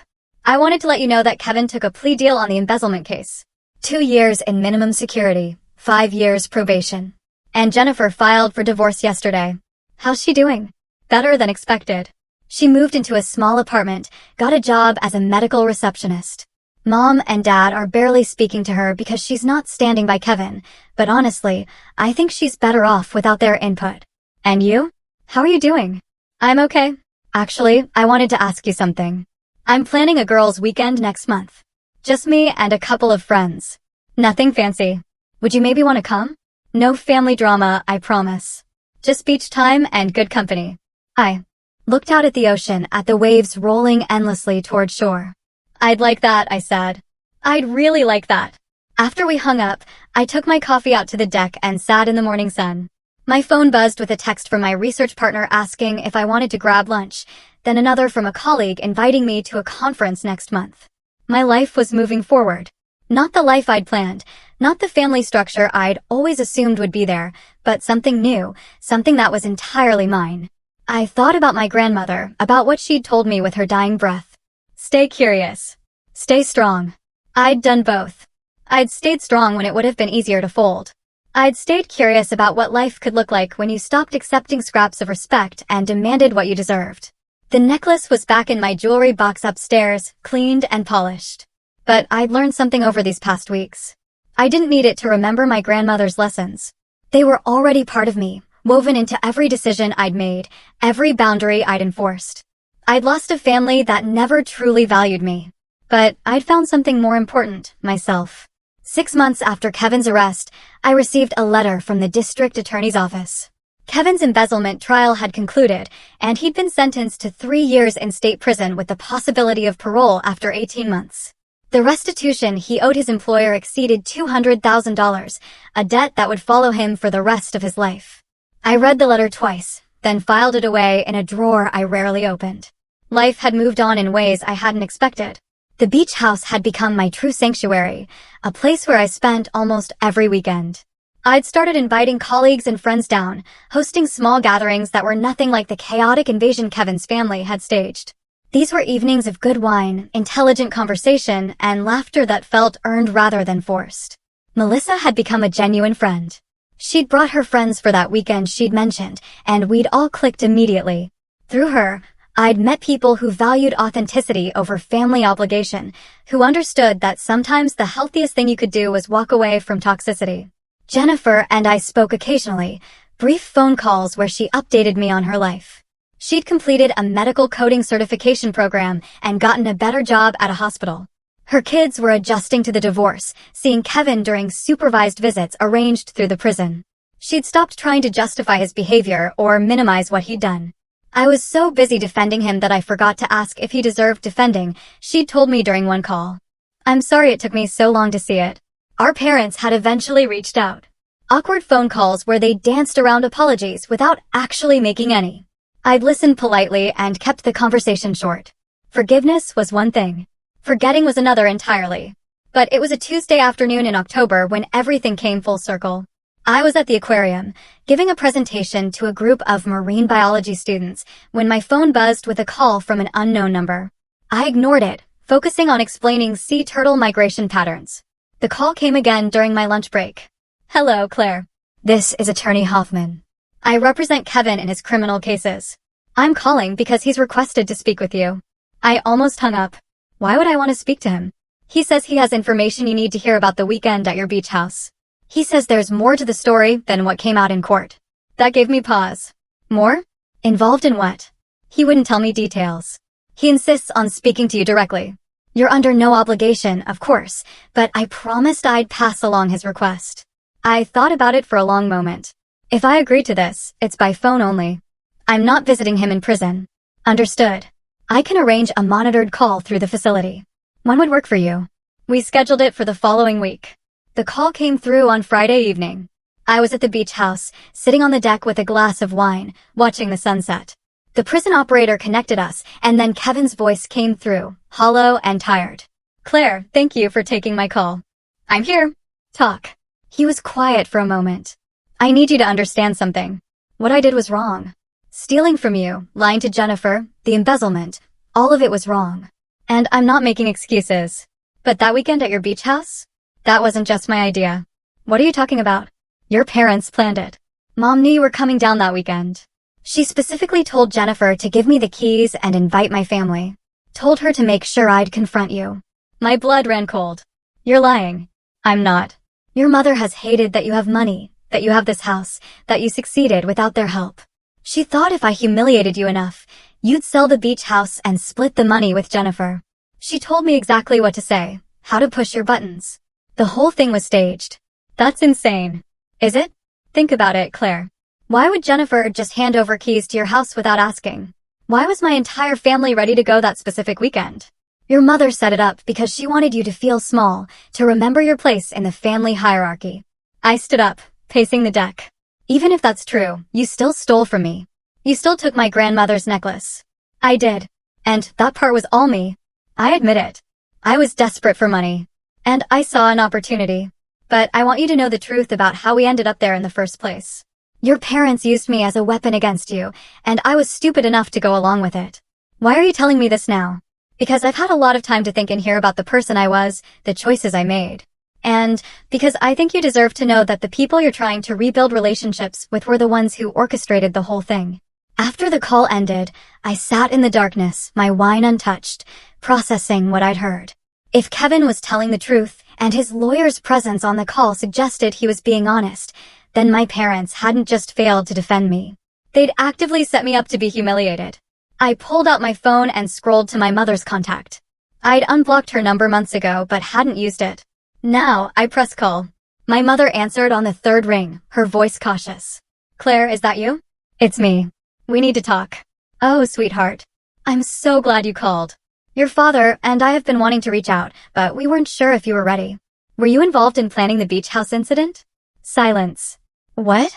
I wanted to let you know that Kevin took a plea deal on the embezzlement case. 2 years in minimum security, 5 years probation. And Jennifer filed for divorce yesterday. How's she doing? Better than expected. She moved into a small apartment, got a job as a medical receptionist. Mom and Dad are barely speaking to her because she's not standing by Kevin, but honestly, I think she's better off without their input. And you? How are you doing? I'm okay. Actually, I wanted to ask you something. I'm planning a girls' weekend next month. Just me and a couple of friends. Nothing fancy. Would you maybe want to come? No family drama, I promise. Just beach time and good company. I looked out at the ocean, at the waves rolling endlessly toward shore. I'd like that, I said. I'd really like that. After we hung up, I took my coffee out to the deck and sat in the morning sun. My phone buzzed with a text from my research partner asking if I wanted to grab lunch, then another from a colleague inviting me to a conference next month. My life was moving forward. Not the life I'd planned, not the family structure I'd always assumed would be there, but something new, something that was entirely mine. I thought about my grandmother, about what she'd told me with her dying breath. Stay curious. Stay strong. I'd done both. I'd stayed strong when it would have been easier to fold. I'd stayed curious about what life could look like when you stopped accepting scraps of respect and demanded what you deserved. The necklace was back in my jewelry box upstairs, cleaned and polished. But I'd learned something over these past weeks. I didn't need it to remember my grandmother's lessons. They were already part of me, woven into every decision I'd made, every boundary I'd enforced. I'd lost a family that never truly valued me. But I'd found something more important, myself. 6 months after Kevin's arrest, I received a letter from the district attorney's office. Kevin's embezzlement trial had concluded, and he'd been sentenced to 3 years in state prison with the possibility of parole after 18 months. The restitution he owed his employer exceeded $200,000, a debt that would follow him for the rest of his life. I read the letter twice, then filed it away in a drawer I rarely opened. Life had moved on in ways I hadn't expected. The beach house had become my true sanctuary, a place where I spent almost every weekend. I'd started inviting colleagues and friends down, hosting small gatherings that were nothing like the chaotic invasion Kevin's family had staged. These were evenings of good wine, intelligent conversation, and laughter that felt earned rather than forced. Melissa had become a genuine friend. She'd brought her friends for that weekend she'd mentioned, and we'd all clicked immediately. Through her, I'd met people who valued authenticity over family obligation, who understood that sometimes the healthiest thing you could do was walk away from toxicity. Jennifer and I spoke occasionally, brief phone calls where she updated me on her life. She'd completed a medical coding certification program and gotten a better job at a hospital. Her kids were adjusting to the divorce, seeing Kevin during supervised visits arranged through the prison. She'd stopped trying to justify his behavior or minimize what he'd done. I was so busy defending him that I forgot to ask if he deserved defending, she'd told me during one call. I'm sorry it took me so long to see it. Our parents had eventually reached out. Awkward phone calls where they danced around apologies without actually making any. I'd listened politely and kept the conversation short. Forgiveness was one thing. Forgetting was another entirely. But it was a Tuesday afternoon in October when everything came full circle. I was at the aquarium, giving a presentation to a group of marine biology students, when my phone buzzed with a call from an unknown number. I ignored it, focusing on explaining sea turtle migration patterns. The call came again during my lunch break. Hello, Claire. This is Attorney Hoffman. I represent Kevin in his criminal cases. I'm calling because he's requested to speak with you. I almost hung up. Why would I want to speak to him? He says he has information you need to hear about the weekend at your beach house. He says there's more to the story than what came out in court. That gave me pause. More? Involved in what? He wouldn't tell me details. He insists on speaking to you directly. You're under no obligation, of course, but I promised I'd pass along his request. I thought about it for a long moment. If I agree to this, it's by phone only. I'm not visiting him in prison. Understood. I can arrange a monitored call through the facility. When would work for you? We scheduled it for the following week. The call came through on Friday evening. I was at the beach house, sitting on the deck with a glass of wine, watching the sunset. The prison operator connected us, and then Kevin's voice came through, hollow and tired. Claire, thank you for taking my call. I'm here. Talk. He was quiet for a moment. I need you to understand something. What I did was wrong. Stealing from you, lying to Jennifer, the embezzlement, all of it was wrong. And I'm not making excuses. But that weekend at your beach house? That wasn't just my idea. What are you talking about? Your parents planned it. Mom knew you were coming down that weekend. She specifically told Jennifer to give me the keys and invite my family. Told her to make sure I'd confront you. My blood ran cold. You're lying. I'm not. Your mother has hated that you have money, that you have this house, that you succeeded without their help. She thought if I humiliated you enough, you'd sell the beach house and split the money with Jennifer. She told me exactly what to say, how to push your buttons. The whole thing was staged. That's insane. Is it? Think about it, Claire. Why would Jennifer just hand over keys to your house without asking? Why was my entire family ready to go that specific weekend? Your mother set it up because she wanted you to feel small, to remember your place in the family hierarchy. I stood up, pacing the deck. Even if that's true, you still stole from me. You still took my grandmother's necklace. I did. And that part was all me. I admit it. I was desperate for money. And I saw an opportunity. But I want you to know the truth about how we ended up there in the first place. Your parents used me as a weapon against you, and I was stupid enough to go along with it. Why are you telling me this now? Because I've had a lot of time to think and hear about the person I was, the choices I made. And because I think you deserve to know that the people you're trying to rebuild relationships with were the ones who orchestrated the whole thing. After the call ended, I sat in the darkness, my wine untouched, processing what I'd heard. If Kevin was telling the truth, and his lawyer's presence on the call suggested he was being honest, then my parents hadn't just failed to defend me. They'd actively set me up to be humiliated. I pulled out my phone and scrolled to my mother's contact. I'd unblocked her number months ago, but hadn't used it. Now, I press call. My mother answered on the third ring, her voice cautious. Claire, is that you? It's me. We need to talk. Oh, sweetheart. I'm so glad you called. Your father and I have been wanting to reach out, but we weren't sure if you were ready. Were you involved in planning the beach house incident? Silence. What?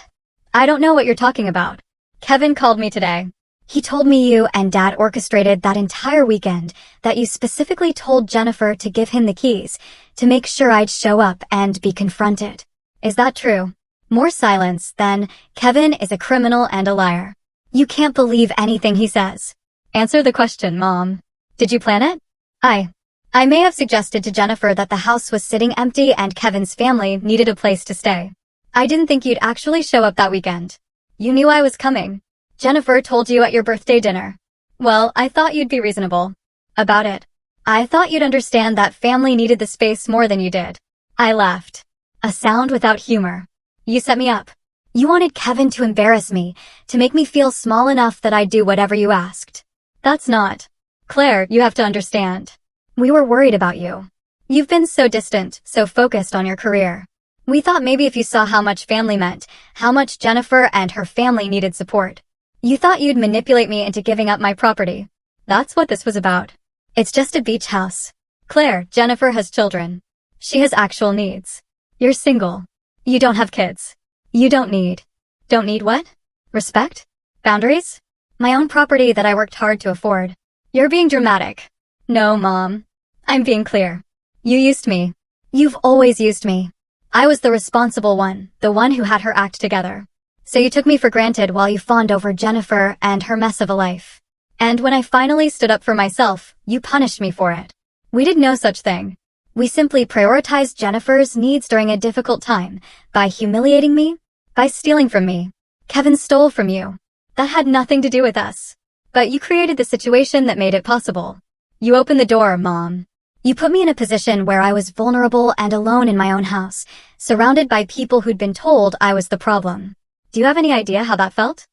I don't know what you're talking about. Kevin called me today. He told me you and Dad orchestrated that entire weekend, that you specifically told Jennifer to give him the keys, to make sure I'd show up and be confronted. Is that true? More silence, then Kevin is a criminal and a liar. You can't believe anything he says. Answer the question, Mom. Did you plan it? I may have suggested to Jennifer that the house was sitting empty and Kevin's family needed a place to stay. I didn't think you'd actually show up that weekend. You knew I was coming. Jennifer told you at your birthday dinner. Well, I thought you'd be reasonable about it. I thought you'd understand that family needed the space more than you did. I laughed. A sound without humor. You set me up. You wanted Kevin to embarrass me, to make me feel small enough that I'd do whatever you asked. That's not. Claire, you have to understand. We were worried about you. You've been so distant, so focused on your career. We thought maybe if you saw how much family meant, how much Jennifer and her family needed support, you thought you'd manipulate me into giving up my property. That's what this was about. It's just a beach house. Claire, Jennifer has children. She has actual needs. You're single. You don't have kids. You don't need. Don't need what? Respect? Boundaries? My own property that I worked hard to afford. You're being dramatic. No, Mom. I'm being clear. You used me. You've always used me. I was the responsible one, the one who had her act together. So you took me for granted while you fawned over Jennifer and her mess of a life. And when I finally stood up for myself, you punished me for it. We did no such thing. We simply prioritized Jennifer's needs during a difficult time, by humiliating me, by stealing from me. Kevin stole from you. That had nothing to do with us. But you created the situation that made it possible. You opened the door, Mom. You put me in a position where I was vulnerable and alone in my own house, surrounded by people who'd been told I was the problem. Do you have any idea how that felt?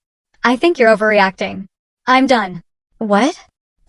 I think you're overreacting. I'm done. What?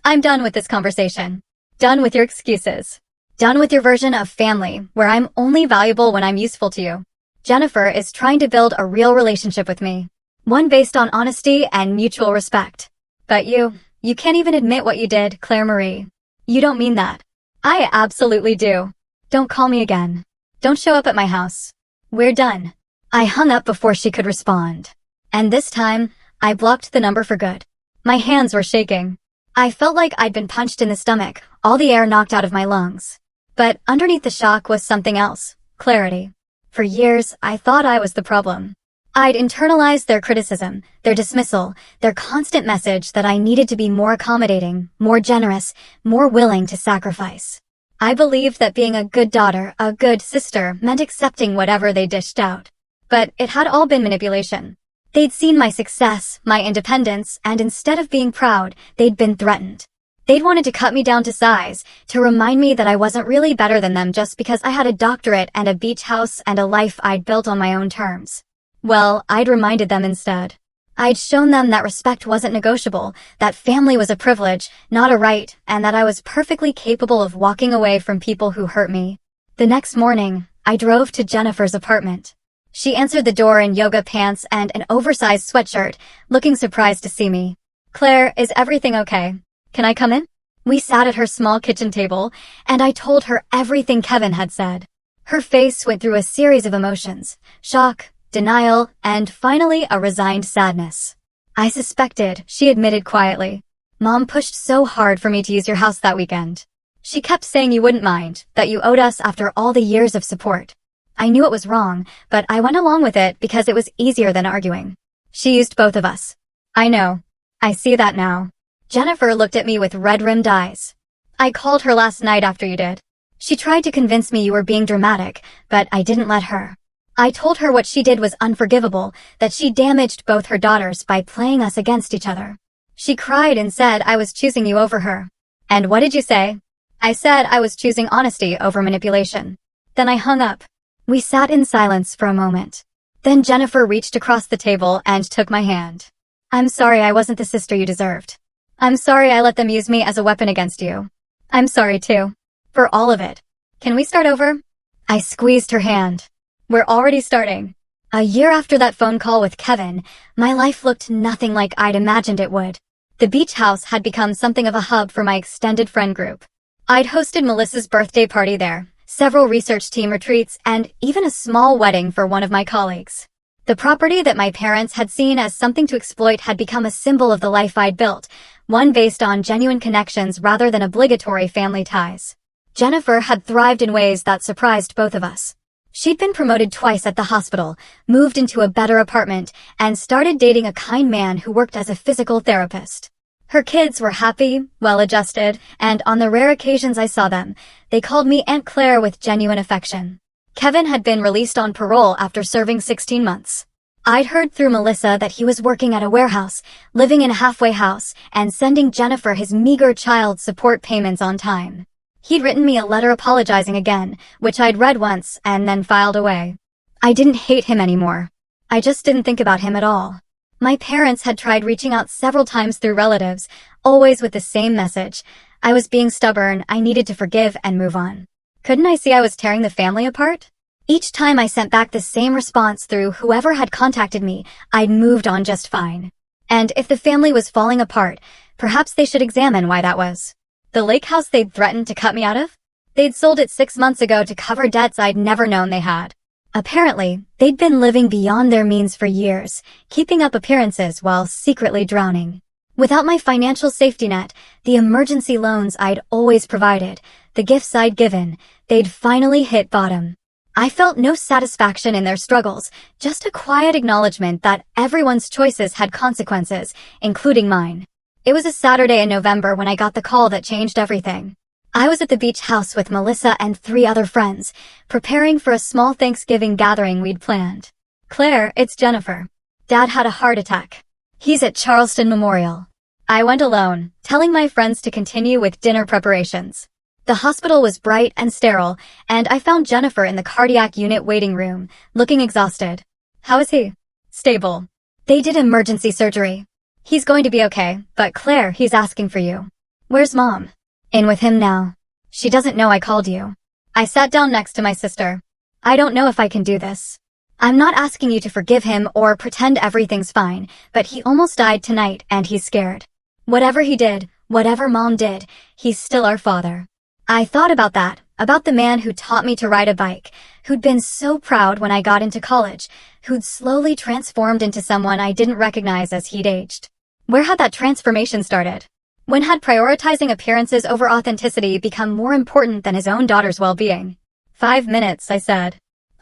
I'm done with this conversation. Done with your excuses. Done with your version of family, where I'm only valuable when I'm useful to you. Jennifer is trying to build a real relationship with me. One based on honesty and mutual respect. But you can't even admit what you did, Claire Marie. You don't mean that. I absolutely do. Don't call me again. Don't show up at my house. We're done. I hung up before she could respond. And this time, I blocked the number for good. My hands were shaking. I felt like I'd been punched in the stomach, all the air knocked out of my lungs. But underneath the shock was something else, clarity. For years, I thought I was the problem. I'd internalized their criticism, their dismissal, their constant message that I needed to be more accommodating, more generous, more willing to sacrifice. I believed that being a good daughter, a good sister, meant accepting whatever they dished out. But it had all been manipulation. They'd seen my success, my independence, and instead of being proud, they'd been threatened. They'd wanted to cut me down to size, to remind me that I wasn't really better than them just because I had a doctorate and a beach house and a life I'd built on my own terms. Well, I'd reminded them instead. I'd shown them that respect wasn't negotiable, that family was a privilege, not a right, and that I was perfectly capable of walking away from people who hurt me. The next morning, I drove to Jennifer's apartment. She answered the door in yoga pants and an oversized sweatshirt, looking surprised to see me. "Claire, is everything okay? Can I come in?" We sat at her small kitchen table, and I told her everything Kevin had said. Her face went through a series of emotions: shock, denial, and finally a resigned sadness. "I suspected," she admitted quietly. "Mom pushed so hard for me to use your house that weekend. She kept saying you wouldn't mind, that you owed us after all the years of support. I knew it was wrong, but I went along with it because it was easier than arguing. She used both of us." "I know. I see that now." Jennifer looked at me with red-rimmed eyes. "I called her last night after you did. She tried to convince me you were being dramatic, but I didn't let her. I told her what she did was unforgivable, that she damaged both her daughters by playing us against each other. She cried and said I was choosing you over her." "And what did you say?" "I said I was choosing honesty over manipulation." Then I hung up. We sat in silence for a moment. Then Jennifer reached across the table and took my hand. "I'm sorry I wasn't the sister you deserved. I'm sorry I let them use me as a weapon against you. I'm sorry too. For all of it. Can we start over?" I squeezed her hand. "We're already starting." A year after that phone call with Kevin, my life looked nothing like I'd imagined it would. The beach house had become something of a hub for my extended friend group. I'd hosted Melissa's birthday party there, several research team retreats, and even a small wedding for one of my colleagues. The property that my parents had seen as something to exploit had become a symbol of the life I'd built, one based on genuine connections rather than obligatory family ties. Jennifer had thrived in ways that surprised both of us. She'd been promoted twice at the hospital, moved into a better apartment, and started dating a kind man who worked as a physical therapist. Her kids were happy, well-adjusted, and on the rare occasions I saw them, they called me Aunt Claire with genuine affection. Kevin had been released on parole after serving 16 months. I'd heard through Melissa that he was working at a warehouse, living in a halfway house, and sending Jennifer his meager child support payments on time. He'd written me a letter apologizing again, which I'd read once and then filed away. I didn't hate him anymore. I just didn't think about him at all. My parents had tried reaching out several times through relatives, always with the same message. I was being stubborn, I needed to forgive and move on. Couldn't I see I was tearing the family apart? Each time I sent back the same response through whoever had contacted me, I'd moved on just fine. And if the family was falling apart, perhaps they should examine why that was. The lake house they'd threatened to cut me out of? They'd sold it 6 months ago to cover debts I'd never known they had. Apparently, they'd been living beyond their means for years, keeping up appearances while secretly drowning. Without my financial safety net, the emergency loans I'd always provided, the gifts I'd given, they'd finally hit bottom. I felt no satisfaction in their struggles, just a quiet acknowledgement that everyone's choices had consequences, including mine. It was a Saturday in November when I got the call that changed everything. I was at the beach house with Melissa and 3 other friends, preparing for a small Thanksgiving gathering we'd planned. "Claire, it's Jennifer. Dad had a heart attack. He's at Charleston Memorial." I went alone, telling my friends to continue with dinner preparations. The hospital was bright and sterile, and I found Jennifer in the cardiac unit waiting room, looking exhausted. "How is he?" "Stable. They did emergency surgery. He's going to be okay, but Claire, he's asking for you." "Where's Mom?" "In with him now. She doesn't know I called you." I sat down next to my sister. "I don't know if I can do this. I'm not asking you to forgive him or pretend everything's fine, but he almost died tonight and he's scared. Whatever he did, whatever Mom did, he's still our father." I thought about that, about the man who taught me to ride a bike, who'd been so proud when I got into college, who'd slowly transformed into someone I didn't recognize as he'd aged. Where had that transformation started? When had prioritizing appearances over authenticity become more important than his own daughter's well-being? 5 minutes, I said.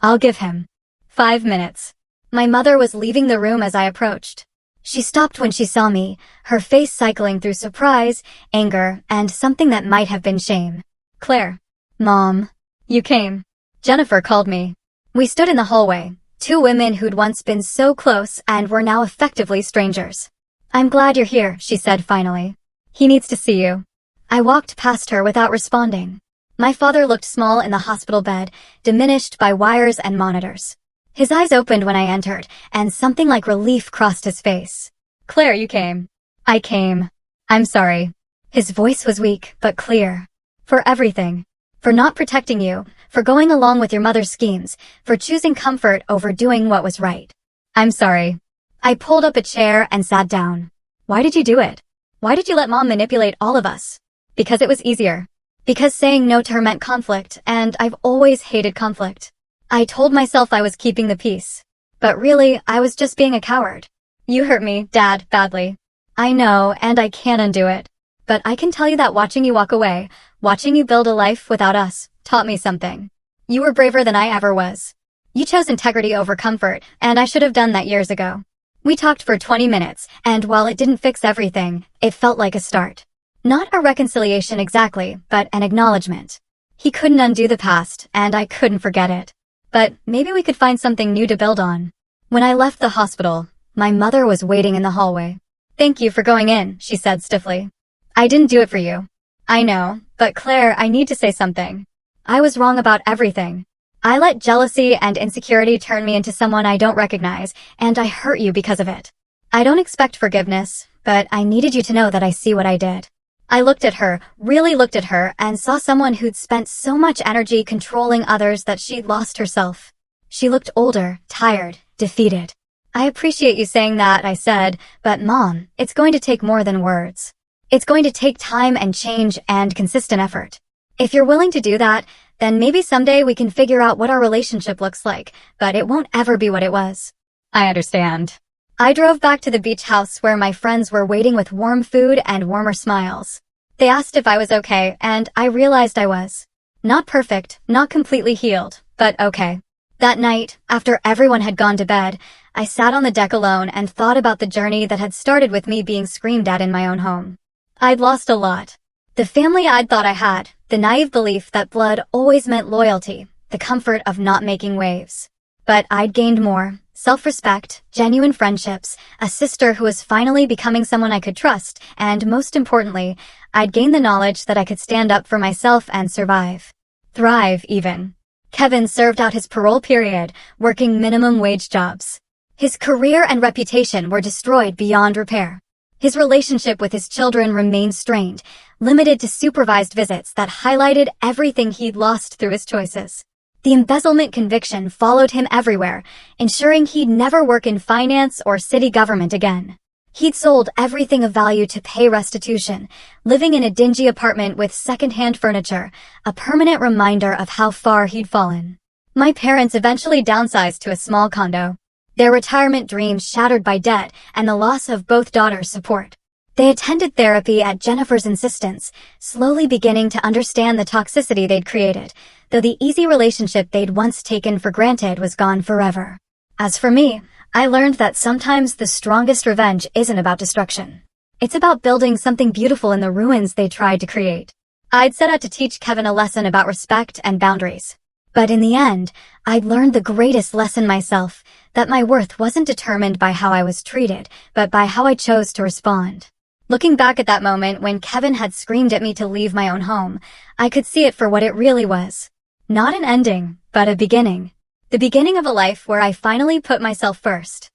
I'll give him 5 minutes. My mother was leaving the room as I approached. She stopped when she saw me, her face cycling through surprise, anger, and something that might have been shame. Claire. Mom. You came. Jennifer called me. We stood in the hallway, two women who'd once been so close and were now effectively strangers. I'm glad you're here, she said finally. He needs to see you. I walked past her without responding. My father looked small in the hospital bed, diminished by wires and monitors. His eyes opened when I entered, and something like relief crossed his face. Claire, you came. I came. I'm sorry. His voice was weak, but clear. For everything. For not protecting you, for going along with your mother's schemes, for choosing comfort over doing what was right. I'm sorry. I pulled up a chair and sat down. Why did you do it? Why did you let Mom manipulate all of us? Because it was easier. Because saying no to her meant conflict, and I've always hated conflict. I told myself I was keeping the peace. But really, I was just being a coward. You hurt me, Dad, badly. I know, and I can't undo it. But I can tell you that watching you walk away, watching you build a life without us, taught me something. You were braver than I ever was. You chose integrity over comfort, and I should have done that years ago. We talked for 20 minutes, and while it didn't fix everything, it felt like a start. Not a reconciliation exactly, but an acknowledgement. He couldn't undo the past, and I couldn't forget it. But maybe we could find something new to build on. When I left the hospital, my mother was waiting in the hallway. Thank you for going in, she said stiffly. I didn't do it for you. I know, but Claire, I need to say something. I was wrong about everything. I let jealousy and insecurity turn me into someone I don't recognize, and I hurt you because of it. I don't expect forgiveness, but I needed you to know that I see what I did. I looked at her, really looked at her, and saw someone who'd spent so much energy controlling others that she'd lost herself. She looked older, tired, defeated. I appreciate you saying that, I said, but Mom, it's going to take more than words. It's going to take time and change and consistent effort. If you're willing to do that, then maybe someday we can figure out what our relationship looks like, but it won't ever be what it was. I understand. I drove back to the beach house where my friends were waiting with warm food and warmer smiles. They asked if I was okay, and I realized I was. Not perfect, not completely healed, but okay. That night, after everyone had gone to bed, I sat on the deck alone and thought about the journey that had started with me being screamed at in my own home. I'd lost a lot. The family I'd thought I had, the naive belief that blood always meant loyalty, the comfort of not making waves. But I'd gained more. Self-respect, genuine friendships, a sister who was finally becoming someone I could trust, and most importantly, I'd gained the knowledge that I could stand up for myself and survive. Thrive, even. Kevin served out his parole period, working minimum wage jobs. His career and reputation were destroyed beyond repair. His relationship with his children remained strained, limited to supervised visits that highlighted everything he'd lost through his choices. The embezzlement conviction followed him everywhere, ensuring he'd never work in finance or city government again. He'd sold everything of value to pay restitution, living in a dingy apartment with second-hand furniture, a permanent reminder of how far he'd fallen. My parents eventually downsized to a small condo, their retirement dreams shattered by debt and the loss of both daughters' support. They attended therapy at Jennifer's insistence, slowly beginning to understand the toxicity they'd created, though the easy relationship they'd once taken for granted was gone forever. As for me, I learned that sometimes the strongest revenge isn't about destruction. It's about building something beautiful in the ruins they tried to create. I'd set out to teach Kevin a lesson about respect and boundaries. But in the end, I'd learned the greatest lesson myself, that my worth wasn't determined by how I was treated, but by how I chose to respond. Looking back at that moment when Kevin had screamed at me to leave my own home, I could see it for what it really was. Not an ending, but a beginning. The beginning of a life where I finally put myself first.